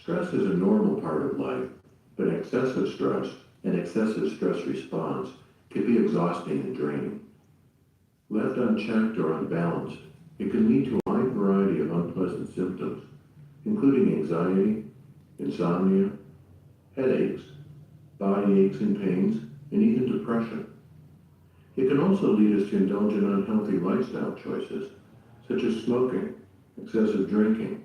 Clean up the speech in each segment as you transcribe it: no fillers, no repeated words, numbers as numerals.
Stress is a normal part of life, but excessive stress and excessive stress response can be exhausting and draining. Left unchecked or unbalanced, it can lead to a wide variety of unpleasant symptoms, including anxiety, insomnia, headaches, body aches and pains, and even depression. It can also lead us to indulge in unhealthy lifestyle choices, such as smoking, excessive drinking,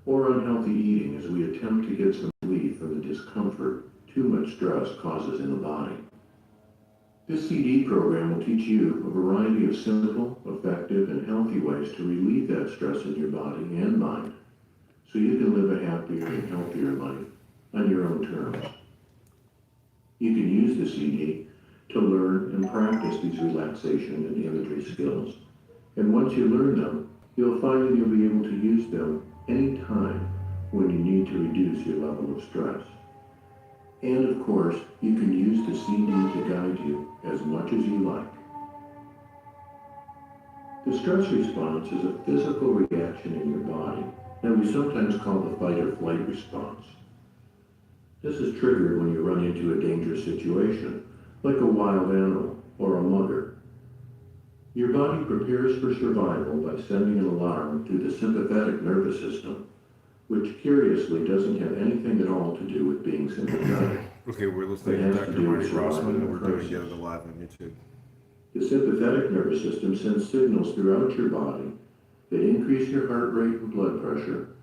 or unhealthy eating as we attempt to get some relief from the discomfort too much stress causes in the body. This CD program will teach you a variety of simple, effective, and healthy ways to relieve that stress in your body and mind so you can live a happier and healthier life on your own terms. You can use the CD to learn and practice these relaxation and imagery skills. And once you learn them, you'll find that you'll be able to use them anytime when you need to reduce your level of stress. And of course, you can use the CD to guide you as much as you like. The stress response is a physical reaction in your body that we sometimes call the fight or flight response. This is triggered when you run into a dangerous situation, like a wild animal or a mugger. Your body prepares for survival by sending an alarm through the sympathetic nervous system, which curiously doesn't have anything at all to do with being sympathetic. Okay, we're listening to Dr. Marty Rossman, and we're doing it live on YouTube. The sympathetic nervous system sends signals throughout your body that increase your heart rate and blood pressure,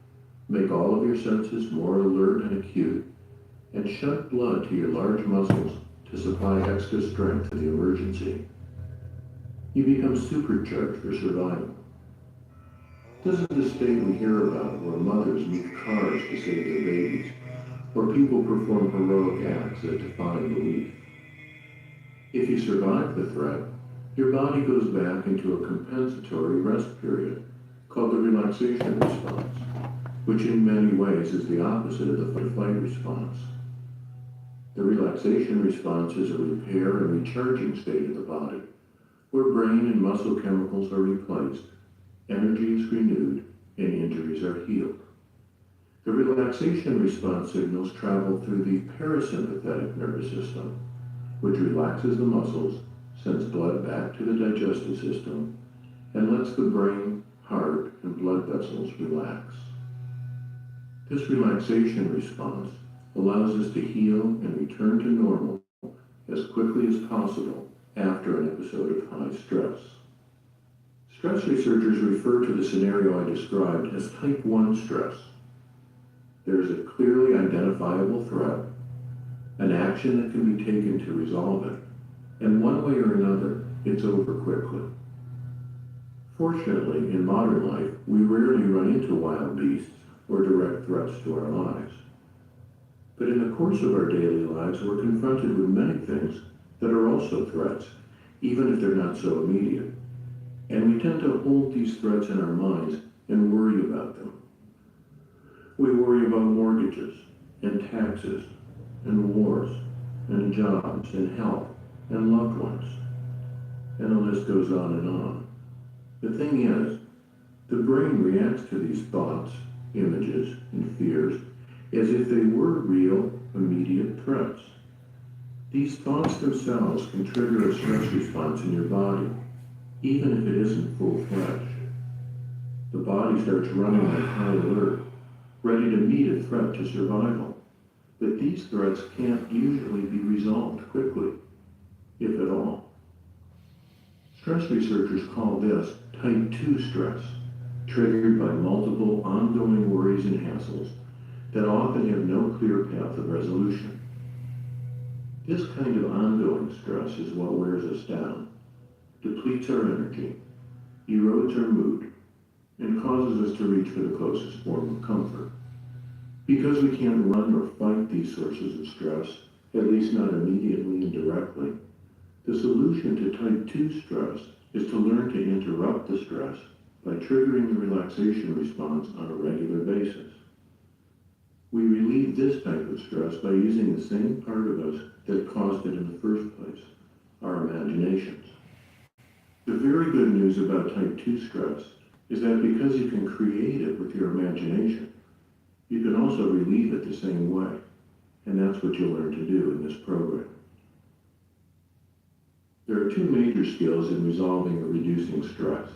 make all of your senses more alert and acute, and shunt blood to your large muscles to supply extra strength in the emergency. You become supercharged for survival. This is the state we hear about where mothers move cars to save their babies, or people perform heroic acts that defy belief. If you survive the threat, your body goes back into a compensatory rest period called the relaxation response, which in many ways is the opposite of the fight-or-flight response. The relaxation response is a repair and recharging state of the body, where brain and muscle chemicals are replaced, energy is renewed, and injuries are healed. The relaxation response signals travel through the parasympathetic nervous system, which relaxes the muscles, sends blood back to the digestive system, and lets the brain, heart, and blood vessels relax. This relaxation response allows us to heal and return to normal as quickly as possible after an episode of high stress. Stress researchers refer to the scenario I described as type 1 stress. There is a clearly identifiable threat, an action that can be taken to resolve it, and one way or another, it's over quickly. Fortunately, in modern life, we rarely run into wild beasts or direct threats to our lives. But in the course of our daily lives, we're confronted with many things that are also threats, even if they're not so immediate. And we tend to hold these threats in our minds and worry about them. We worry about mortgages and taxes and wars and jobs and health and loved ones. And the list goes on and on. The thing is, the brain reacts to these thoughts, images, and fears as if they were real, immediate threats. These thoughts themselves can trigger a stress response in your body, even if it isn't full-fledged. The body starts running on high alert, ready to meet a threat to survival. But these threats can't usually be resolved quickly, if at all. Stress researchers call this type 2 stress, triggered by multiple ongoing worries and hassles that often have no clear path of resolution. This kind of ongoing stress is what wears us down, depletes our energy, erodes our mood, and causes us to reach for the closest form of comfort. Because we can't run or fight these sources of stress, at least not immediately and directly, the solution to type 2 stress is to learn to interrupt the stress by triggering the relaxation response on a regular basis. We relieve this type of stress by using the same part of us that caused it in the first place, our imaginations. The very good news about type 2 stress is that because you can create it with your imagination, You can also relieve it the same way, and that's what you'll learn to do in this program. There are two major skills in resolving or reducing stress.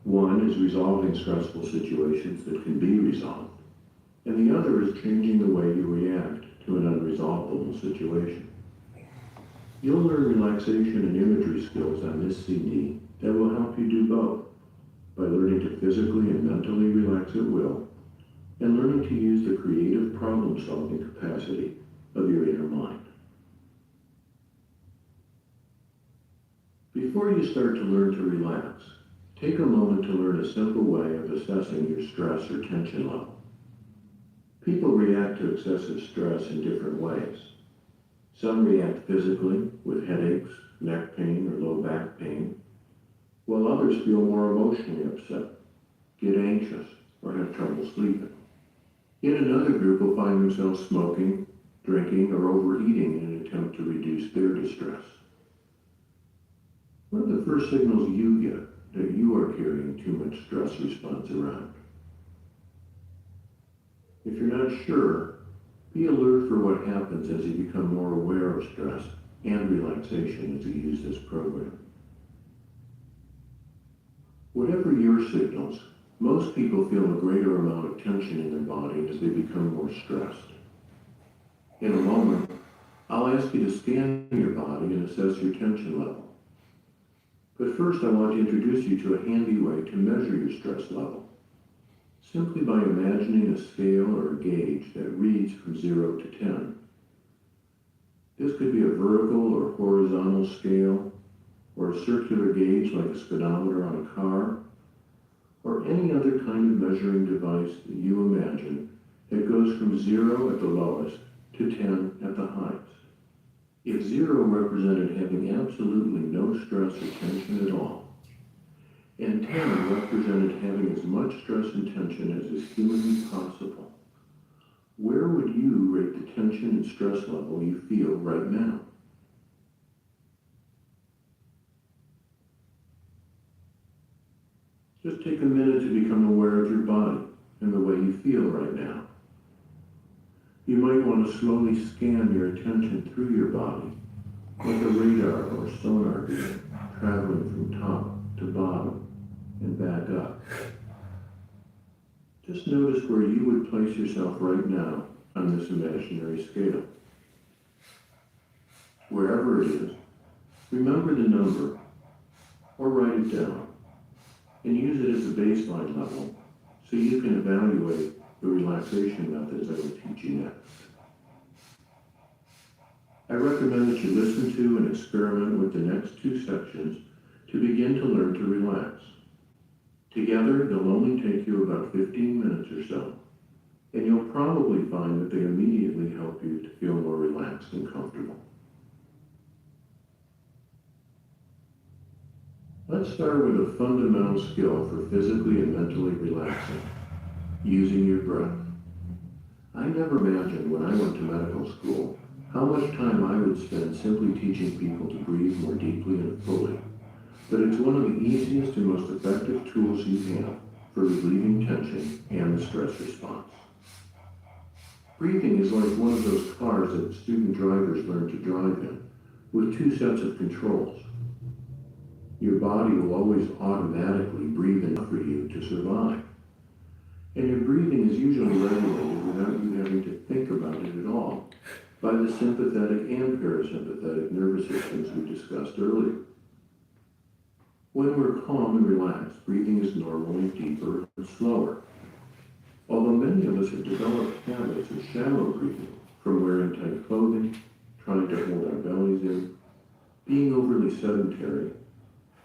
One is resolving stressful situations that can be resolved, and the other is changing the way you react to an unresolvable situation. You'll learn relaxation and imagery skills on this CD that will help you do both by learning to physically and mentally relax at will and learning to use the creative problem-solving capacity of your inner mind. Before you start to learn to relax, take a moment to learn a simple way of assessing your stress or tension level. People react to excessive stress in different ways. Some react physically with headaches, neck pain, or low back pain, while others feel more emotionally upset, get anxious, or have trouble sleeping. Yet another group will find themselves smoking, drinking, or overeating in an attempt to reduce their distress. What are the first signals you get that you are carrying too much stress response around? If you're not sure, be alert for what happens as you become more aware of stress and relaxation as you use this program. Whatever your signals, most people feel a greater amount of tension in their body as they become more stressed. In a moment, I'll ask you to scan your body and assess your tension level. But first, I want to introduce you to a handy way to measure your stress level, simply by imagining a scale or a gauge that reads from 0 to 10. This could be a vertical or horizontal scale, or a circular gauge like a speedometer on a car, or any other kind of measuring device that you imagine that goes from 0 at the lowest to 10 at the highest. If 0 represented having absolutely no stress or tension at all, and 10 represented having as much stress and tension as is humanly possible, where would you rate the tension and stress level you feel right now? Just take a minute to become aware of your body and the way you feel right now. You might want to slowly scan your attention through your body, like a radar or sonar beam, traveling from top to bottom and back up. Just notice where you would place yourself right now on this imaginary scale. Wherever it is, remember the number or write it down and use it as a baseline level so you can evaluate the relaxation methods I will teach you next. I recommend that you listen to and experiment with the next two sections to begin to learn to relax. Together, they'll only take you about 15 minutes or so, and you'll probably find that they immediately help you to feel more relaxed and comfortable. Let's start with a fundamental skill for physically and mentally relaxing, using your breath. I never imagined when I went to medical school how much time I would spend simply teaching people to breathe more deeply and fully, but it's one of the easiest and most effective tools you have for relieving tension and the stress response. Breathing is like one of those cars that student drivers learn to drive in, with two sets of controls. Your body will always automatically breathe enough for you to survive. And your breathing is usually regulated without you having to think about it at all by the sympathetic and parasympathetic nervous systems we discussed earlier. When we're calm and relaxed, breathing is normally deeper and slower. Although many of us have developed habits of shallow breathing, from wearing tight clothing, trying to hold our bellies in, being overly sedentary,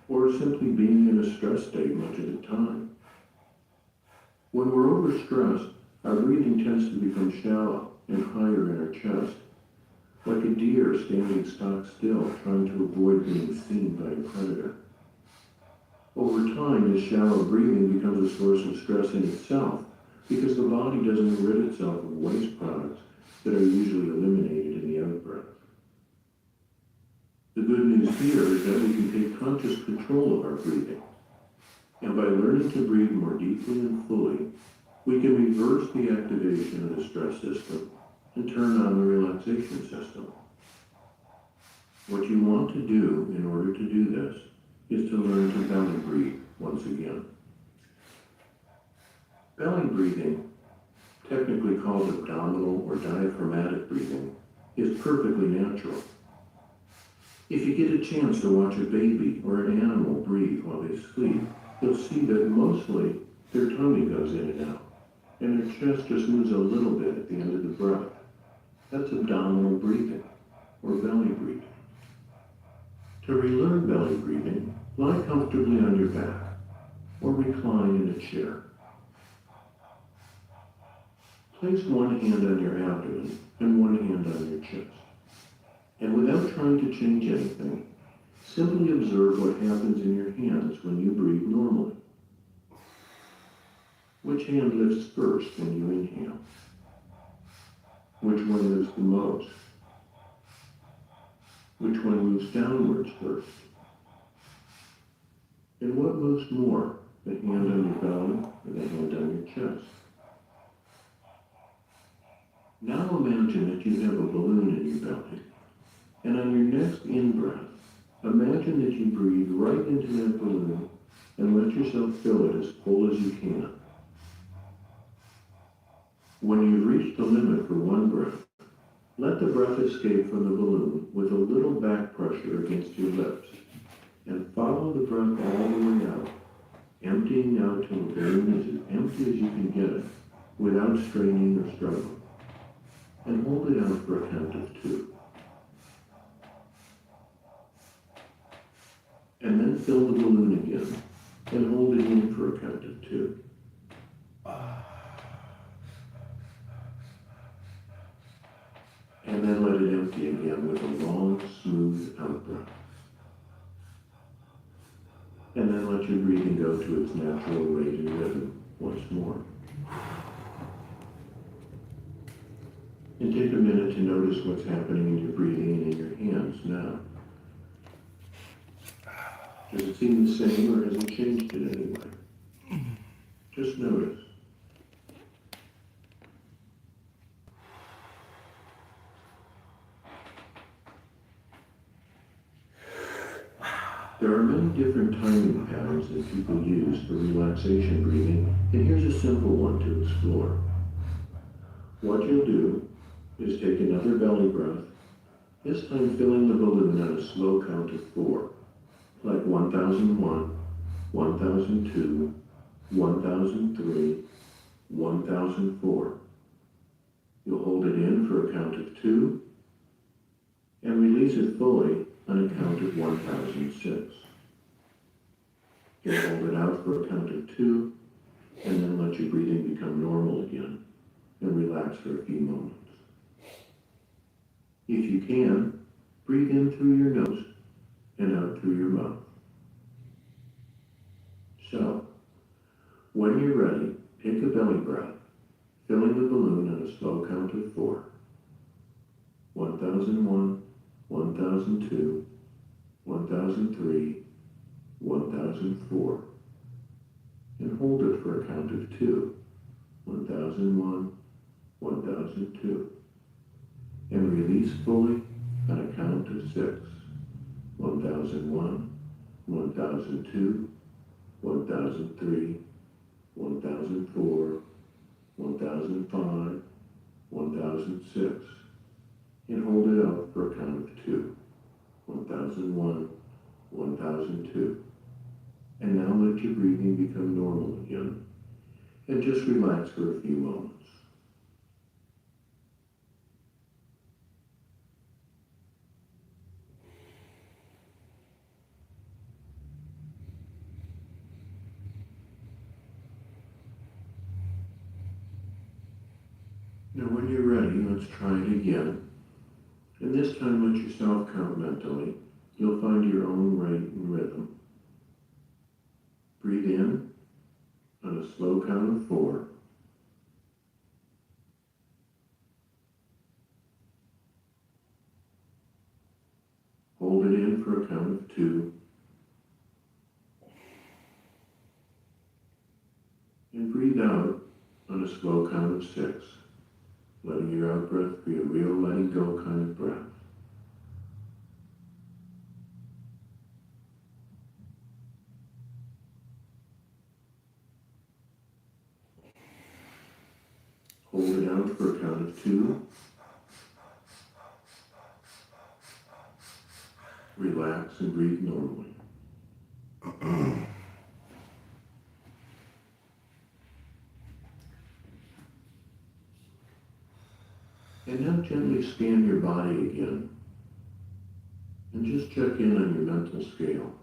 or simply being in a stress state much of the time. When we're overstressed, our breathing tends to become shallow and higher in our chest, like a deer standing stock still trying to avoid being seen by a predator. Over time, this shallow breathing becomes a source of stress in itself because the body doesn't rid itself of waste products that are usually eliminated in the out-breath. The good news here is that we can take conscious control of our breathing. And by learning to breathe more deeply and fully, We can reverse the activation of the stress system and turn on the relaxation system. What you want to do in order to do this is to learn to belly breathe once again. Belly breathing, technically called abdominal or diaphragmatic breathing, is perfectly natural. If you get a chance to watch a baby or an animal breathe while they sleep, you'll see that mostly their tummy goes in and out, and their chest just moves a little bit at the end of the breath. That's abdominal breathing, or belly breathing. To relearn belly breathing, lie comfortably on your back, or recline in a chair. Place one hand on your abdomen and one hand on your chest. And without trying to change anything, simply observe what happens in your hands when you breathe normally. Which hand lifts first when you inhale? Which one lifts the most? Which one moves downwards first? And what moves more, the hand on your belly or the hand on your chest? Now imagine that you have a balloon in your belly, and on your next in-breath, imagine that you breathe right into that balloon and let yourself fill it as full as you can. When you've reached the limit for one breath, let the breath escape from the balloon with a little back pressure against your lips, and follow the breath all the way out, emptying out till the balloon is as empty as you can get it, without straining or struggling. And hold it out for a count of 2. And then fill the balloon again, and hold it in for a count of 2. And then let it empty again with a long, smooth out-breath. And then let your breathing go to its natural rate and rhythm once more. And take a minute to notice what's happening in your breathing and in your hands now. Does it seem the same or has it changed in any way? Just notice. There are many different timing patterns that people use for relaxation breathing, and here's a simple one to explore. What you'll do is take another belly breath, this time filling the balloon on a slow count of 4, like 1001, 1002, 1003, 1004. You'll hold it in for a count of 2, and release it fully on a count of 1006. You'll hold it out for a count of 2, and then let your breathing become normal again, and relax for a few moments. If you can, breathe in through your nose and out through your mouth. So, when you're ready, take a belly breath, filling the balloon on a slow count of 4. 1001, 1002, 1003, 1004. And hold it for a count of 2. 1001, 1002. And release fully on a count of 6. 1001, 1002, 1003, 1004, 1005, 1006. And hold it out for a count of 2. 1001, 1002. And now let your breathing become normal again. And just relax for a few moments. Now when you're ready, let's try it again. And this time let yourself count mentally. You'll find your own rate and rhythm. Breathe in on a slow count of 4. Hold it in for a count of 2. And breathe out on slow count of 6, letting your out-breath be a real letting go kind of breath. Hold it out for a count of 2. Relax and breathe normally. And now gently scan your body again and just check in on your mental scale.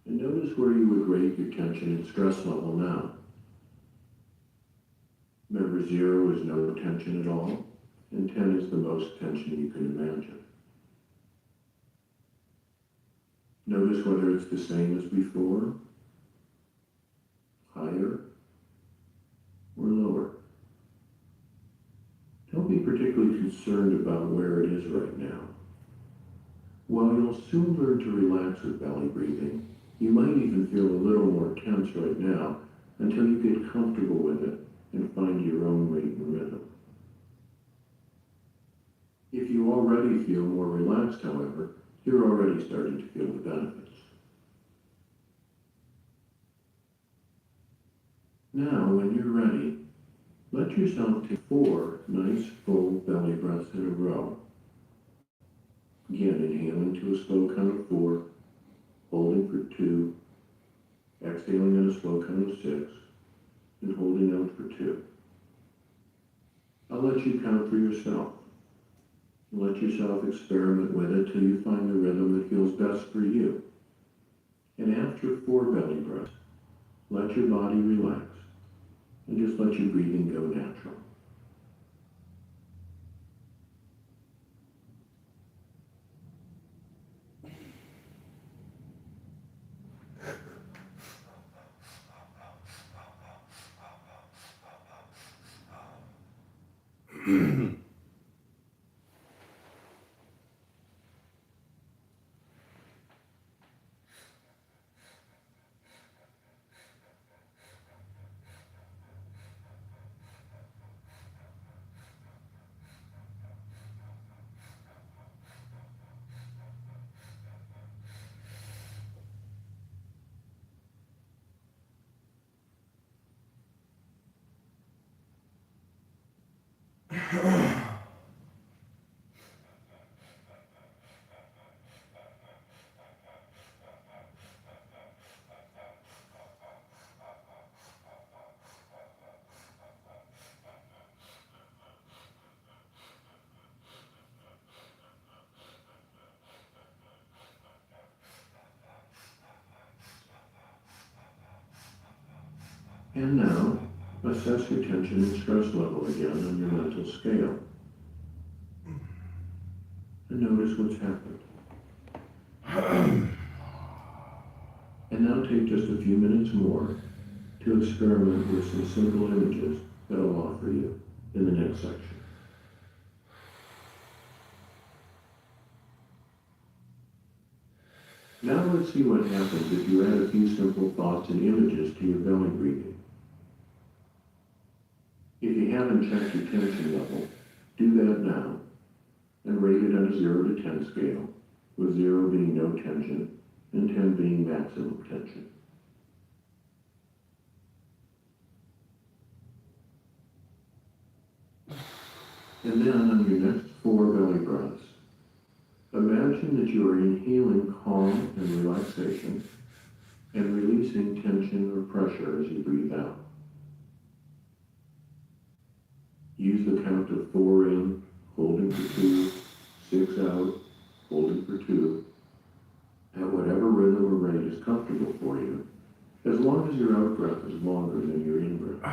And notice where you would rate your tension and stress level now. Remember, 0 is no tension at all, and 10 is the most tension you can imagine. Notice whether it's the same as before, higher, or lower. Don't be particularly concerned about where it is right now. While you'll soon learn to relax with belly breathing, you might even feel a little more tense right now until you get comfortable with it and find your own rate and rhythm. If you already feel more relaxed, however, you're already starting to feel the benefits. Now, when you're ready, let yourself take 4 nice full belly breaths in a row. Again, inhaling to a slow count of 4, holding for 2, exhaling at a slow count of 6, and holding out for 2. I'll let you count for yourself. Let yourself experiment with it till you find the rhythm that feels best for you. And after 4 belly breaths, let your body relax and just let your breathing go natural. And now, assess your tension and stress level again on your mental scale. And notice what's happened. And now take just a few minutes more to experiment with some simple images that I'll offer you in the next section. Now let's see what happens if you add a few simple thoughts and images to your belly breathing. If you haven't checked your tension level, do that now and rate it on a 0 to 10 scale, with 0 being no tension and 10 being maximum tension. And then on your next 4 belly breaths, imagine that you are inhaling calm and relaxation and releasing tension or pressure as you breathe out. Use the count of 4 in, holding for 2, 6 out, holding for 2, at whatever rhythm or rate is comfortable for you, as long as your out breath is longer than your in breath.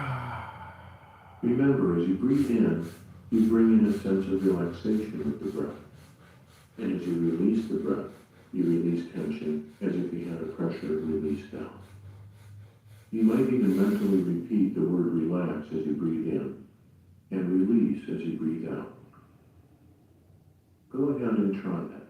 Remember, as you breathe in, you bring in a sense of relaxation with the breath. And as you release the breath, you release tension as if you had a pressure release down. You might even mentally repeat the word relax as you breathe in, and release as you breathe out. Go ahead and try that.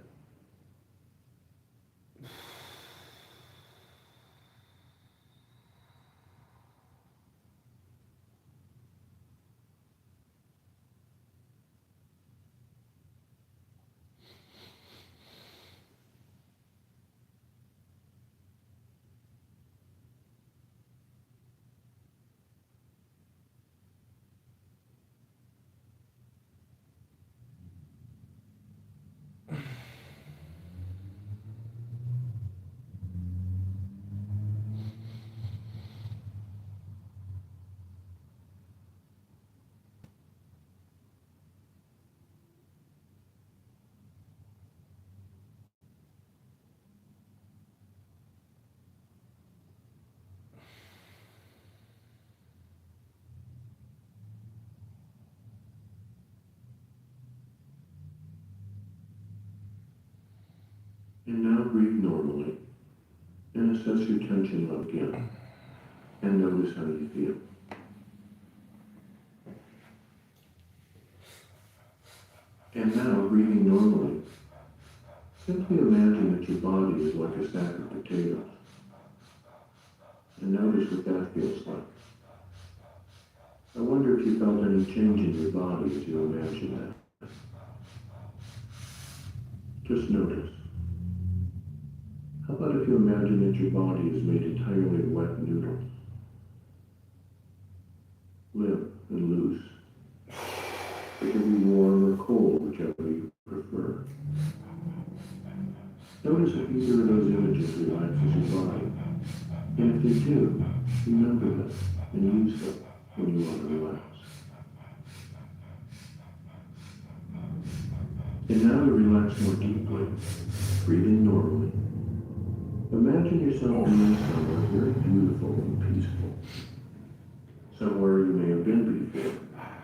breathe normally and assess your tension level again, and notice how you feel. And now, breathing normally, simply imagine that your body is like a sack of potatoes, and notice what that feels like. I wonder if you felt any change in your body as you imagined that. Just notice. How about if you imagine that your body is made entirely of wet noodles? Limp and loose. It can be warm or cold, whichever you prefer. Notice if either of those images relaxes your body. And if they do, remember them and use them when you want to relax. And now to relax more deeply, breathing normally. Imagine yourself being somewhere very beautiful and peaceful. Somewhere you may have been before,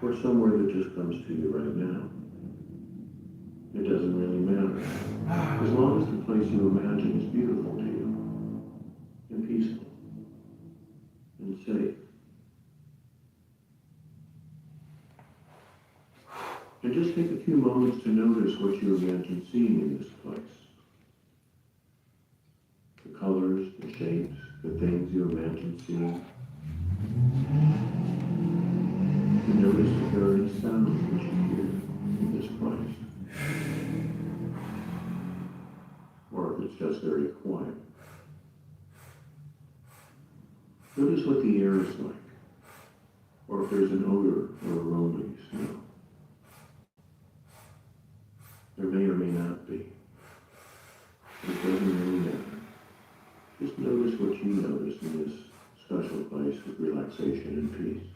or somewhere that just comes to you right now. It doesn't really matter, as long as the place you imagine is beautiful to you, and peaceful, and safe. And just take a few moments to notice what you imagine seeing in this place. The colors, the shapes, the things you imagine seeing. And notice if there are any sounds that you hear in this place. Or if it's just very quiet. Notice what the air is like, or if there's an odor or aroma you smell. There may or may not be. It doesn't really matter. Just notice what you notice in this special place of relaxation and peace.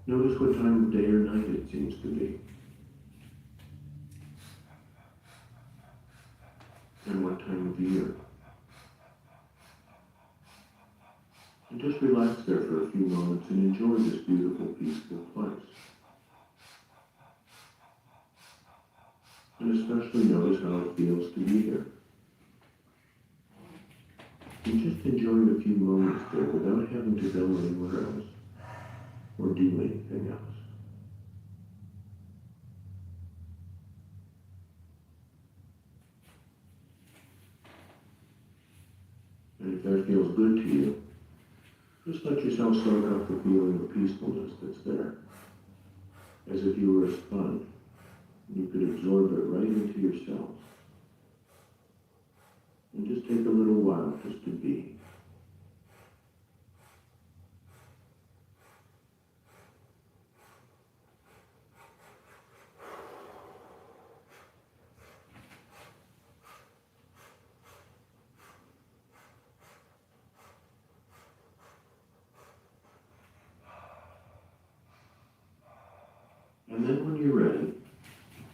Notice what time of day or night it seems to be. And what time of year. And just relax there for a few moments and enjoy this beautiful, peaceful place. And especially notice how it feels to be here. And just enjoy the few moments there without having to go anywhere else or do anything else. And if that feels good to you, just let yourself soak up the feeling of peacefulness that's there, as if you were a sponge. You could absorb it right into yourself. And just take a little while just to be. And then when you're ready,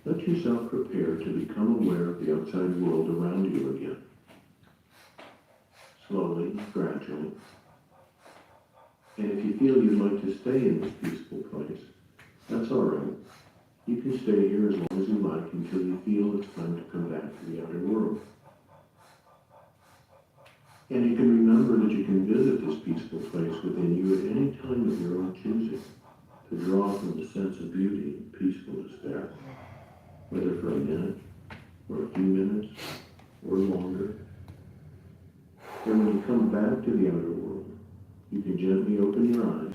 let yourself prepare to become aware of the outside world around you again. Slowly, gradually. And if you feel you'd like to stay in this peaceful place, that's all right. You can stay here as long as you like until you feel it's time to come back to the outer world. And you can remember that you can visit this peaceful place within you at any time of your own choosing, to draw from the sense of beauty and peacefulness there, whether for a minute, or a few minutes, or longer. And when you come back to the outer world, you can gently open your eyes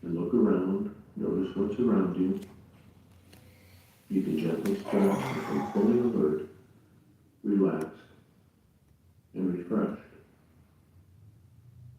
and look around, notice what's around you. You can gently stretch, become fully alert, relaxed, and refreshed.